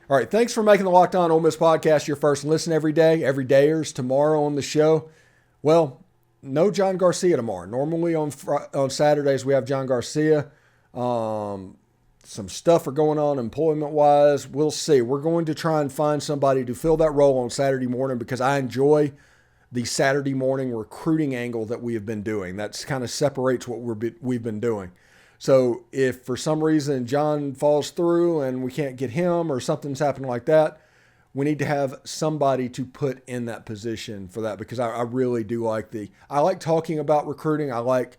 All right, thanks for making the Locked On Ole Miss podcast your first listen every day. Every dayers tomorrow on the show. Well, no John Garcia tomorrow. Normally on Saturdays we have John Garcia. Some stuff are going on employment-wise. We'll see. We're going to try and find somebody to fill that role on Saturday morning because I enjoy the Saturday morning recruiting angle that we have been doing. That's kind of separates what we've been doing. So if for some reason John falls through and we can't get him or something's happening like that, we need to have somebody to put in that position for that because I really do I like talking about recruiting. I like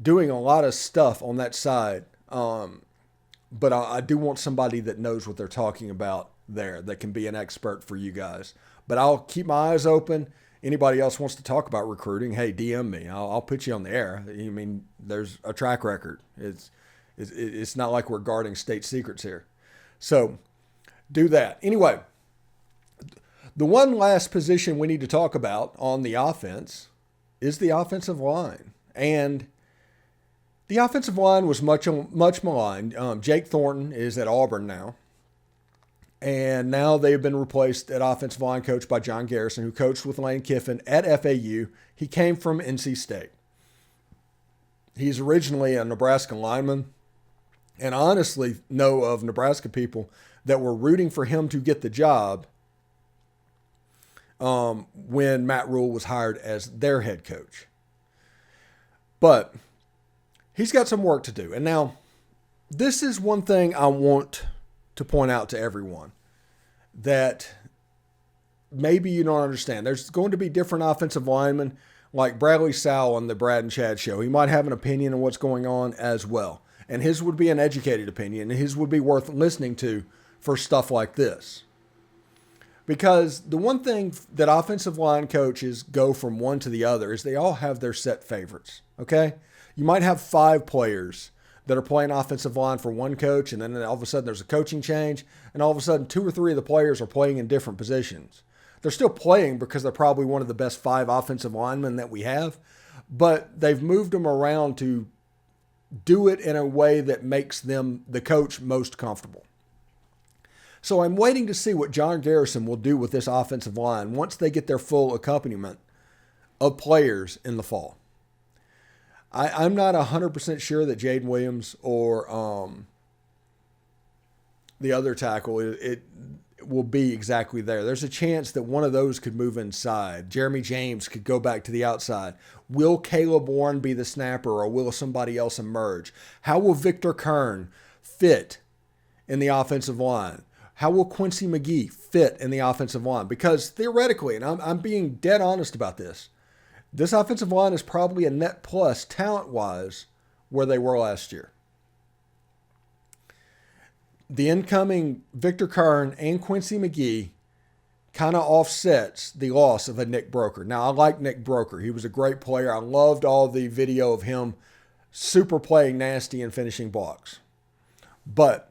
doing a lot of stuff on that side. But I do want somebody that knows what they're talking about there that can be an expert for you guys. But I'll keep my eyes open. Anybody else wants to talk about recruiting, hey, DM me. I'll put you on the air. I mean, there's a track record. It's not like we're guarding state secrets here. So do that. Anyway, the one last position we need to talk about on the offense is the offensive line. And the offensive line was much maligned. Jake Thornton is at Auburn now. And now they've been replaced at offensive line coach by John Garrison, who coached with Lane Kiffin at FAU. He came from NC State. He's originally a Nebraska lineman. And I honestly know of Nebraska people that were rooting for him to get the job when Matt Rule was hired as their head coach. But he's got some work to do. And now, this is one thing I want to point out to everyone that maybe you don't understand. There's going to be different offensive linemen like Bradley Sowell on the Brad and Chad show. He might have an opinion on what's going on as well. And his would be an educated opinion. And his would be worth listening to for stuff like this. Because the one thing that offensive line coaches go from one to the other is they all have their set favorites. Okay? You might have 5 players that are playing offensive line for one coach, and then all of a sudden there's a coaching change, and all of a sudden 2 or 3 of the players are playing in different positions. They're still playing because they're probably one of the best 5 offensive linemen that we have, but they've moved them around to do it in a way that makes them, the coach, most comfortable. So I'm waiting to see what John Garrison will do with this offensive line once they get their full accompaniment of players in the fall. I'm not 100% sure that Jaden Williams or the other tackle, it will be exactly there. There's a chance that one of those could move inside. Jeremy James could go back to the outside. Will Caleb Warren be the snapper or will somebody else emerge? How will Victor Kern fit in the offensive line? How will Quincy McGee fit in the offensive line? Because theoretically, and I'm being dead honest about this offensive line is probably a net plus talent-wise where they were last year. The incoming Victor Kern and Quincy McGee kind of offsets the loss of a Nick Broker. Now, I like Nick Broker. He was a great player. I loved all the video of him super playing nasty and finishing blocks. But,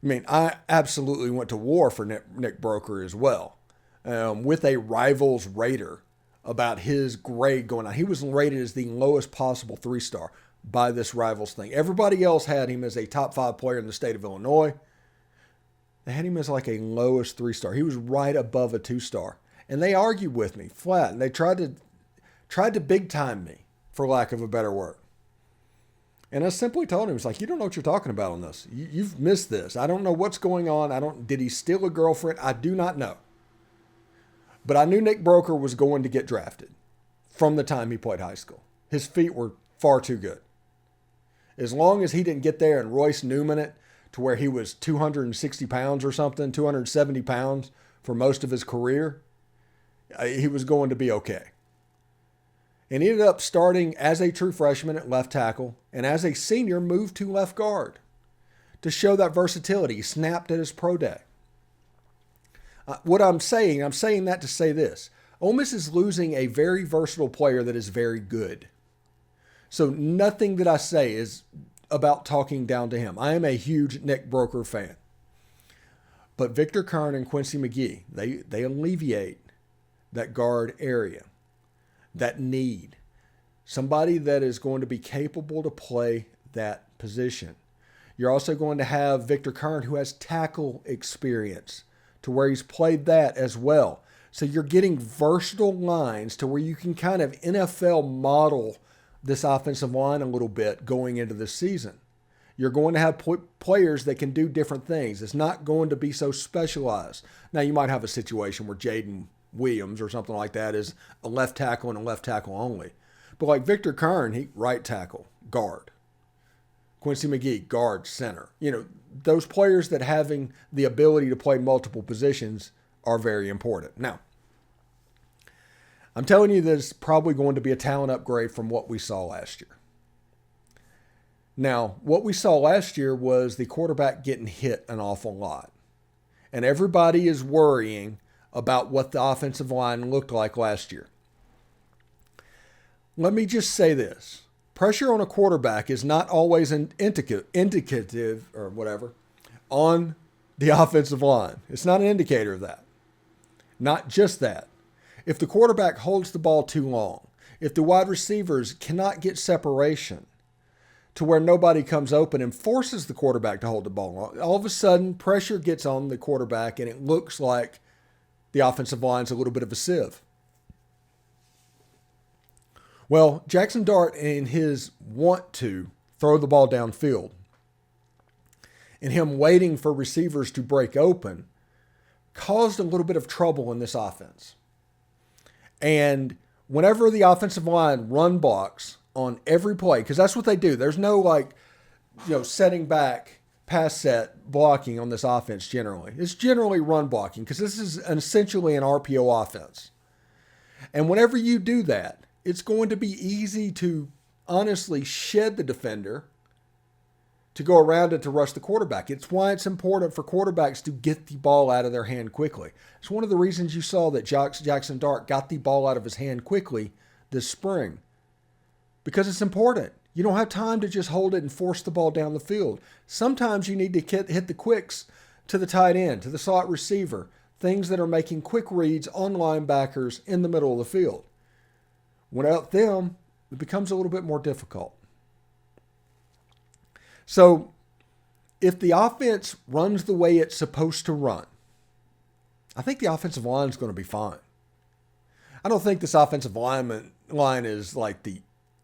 I mean, I absolutely went to war for Nick Broker as well, with a Rivals Raider about his grade going on. He was rated as the lowest possible 3-star by this Rivals thing. Everybody else had him as a top 5 player in the state of Illinois. They had him as like a lowest 3-star. He was right above a 2-star. And they argued with me flat. And they tried to big time me, for lack of a better word. And I simply told him, it's like, you don't know what you're talking about on this. You've missed this. I don't know what's going on. Did he steal a girlfriend? I do not know. But I knew Nick Broker was going to get drafted from the time he played high school. His feet were far too good. As long as he didn't get there and Royce Newman it to where he was 260 pounds or something, 270 pounds for most of his career, he was going to be okay. And he ended up starting as a true freshman at left tackle and as a senior moved to left guard to show that versatility. He snapped at his pro day. What I'm saying that to say this. Ole Miss is losing a very versatile player that is very good. So nothing that I say is about talking down to him. I am a huge Nick Broker fan. But Victor Kern and Quincy McGee, they alleviate that guard area, that need. Somebody that is going to be capable to play that position. You're also going to have Victor Kern, who has tackle experience to where he's played that as well. So you're getting versatile lines to where you can kind of NFL model this offensive line a little bit going into the season. You're going to have players that can do different things. It's not going to be so specialized. Now, you might have a situation where Jaden Williams or something like that is a left tackle and a left tackle only. But like Victor Kern, he right tackle, guard. Quincy McGee, guard, center. Those players that having the ability to play multiple positions are very important. Now, I'm telling you this is probably going to be a talent upgrade from what we saw last year. Now, what we saw last year was the quarterback getting hit an awful lot. And everybody is worrying about what the offensive line looked like last year. Let me just say this. Pressure on a quarterback is not always an indicative or whatever on the offensive line. It's not an indicator of that. Not just that. If the quarterback holds the ball too long, if the wide receivers cannot get separation to where nobody comes open and forces the quarterback to hold the ball long, all of a sudden pressure gets on the quarterback and it looks like the offensive line's a little bit of a sieve. Well, Jackson Dart in his want to throw the ball downfield and him waiting for receivers to break open caused a little bit of trouble in this offense. And whenever the offensive line run blocks on every play, because that's what they do. There's no setting back, pass set blocking on this offense generally. It's generally run blocking because this is essentially an RPO offense. And whenever you do that, it's going to be easy to honestly shed the defender to go around it to rush the quarterback. It's why it's important for quarterbacks to get the ball out of their hand quickly. It's one of the reasons you saw that Jackson Dart got the ball out of his hand quickly this spring. Because it's important. You don't have time to just hold it and force the ball down the field. Sometimes you need to hit the quicks to the tight end, to the slot receiver, things that are making quick reads on linebackers in the middle of the field. Without them, it becomes a little bit more difficult. So, if the offense runs the way it's supposed to run, I think the offensive line is going to be fine. I don't think this offensive line is like the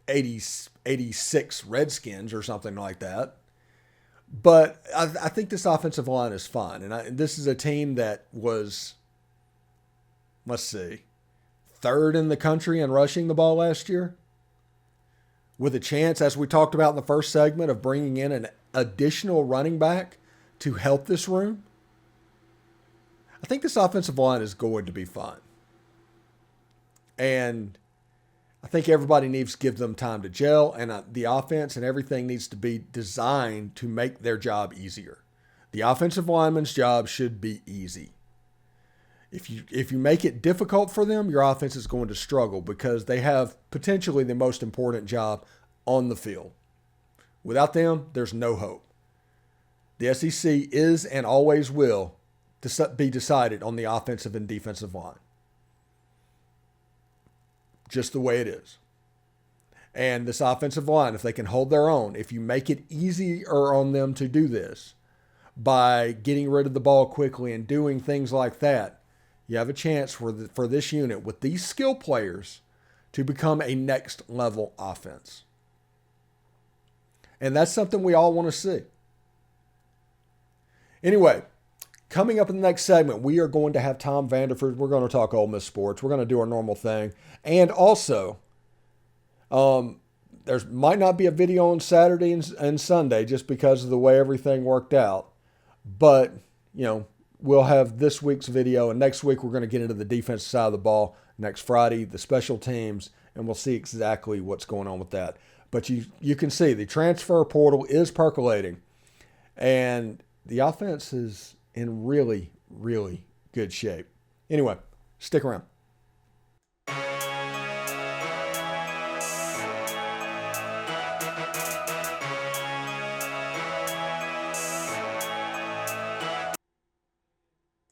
86 Redskins or something like that. But I think this offensive line is fine. And this is a team that was, third in the country in rushing the ball last year. With a chance, as we talked about in the first segment, of bringing in an additional running back to help this room. I think this offensive line is going to be fine. And I think everybody needs to give them time to gel, and the offense and everything needs to be designed to make their job easier. The offensive lineman's job should be easy. If you make it difficult for them, your offense is going to struggle because they have potentially the most important job on the field. Without them, there's no hope. The SEC is and always will be decided on the offensive and defensive line. Just the way it is. And this offensive line, if they can hold their own, if you make it easier on them to do this by getting rid of the ball quickly and doing things like that, you have a chance for this unit with these skill players to become a next level offense. And that's something we all want to see. Anyway, coming up in the next segment, we are going to have Tom Vanderford. We're going to talk Ole Miss sports. We're going to do our normal thing. And also, there might not be a video on Saturday and Sunday just because of the way everything worked out. But, we'll have this week's video, and next week we're going to get into the defensive side of the ball. Next Friday, the special teams, and we'll see exactly what's going on with that. But you can see the transfer portal is percolating, and the offense is in really, really good shape. Anyway, stick around.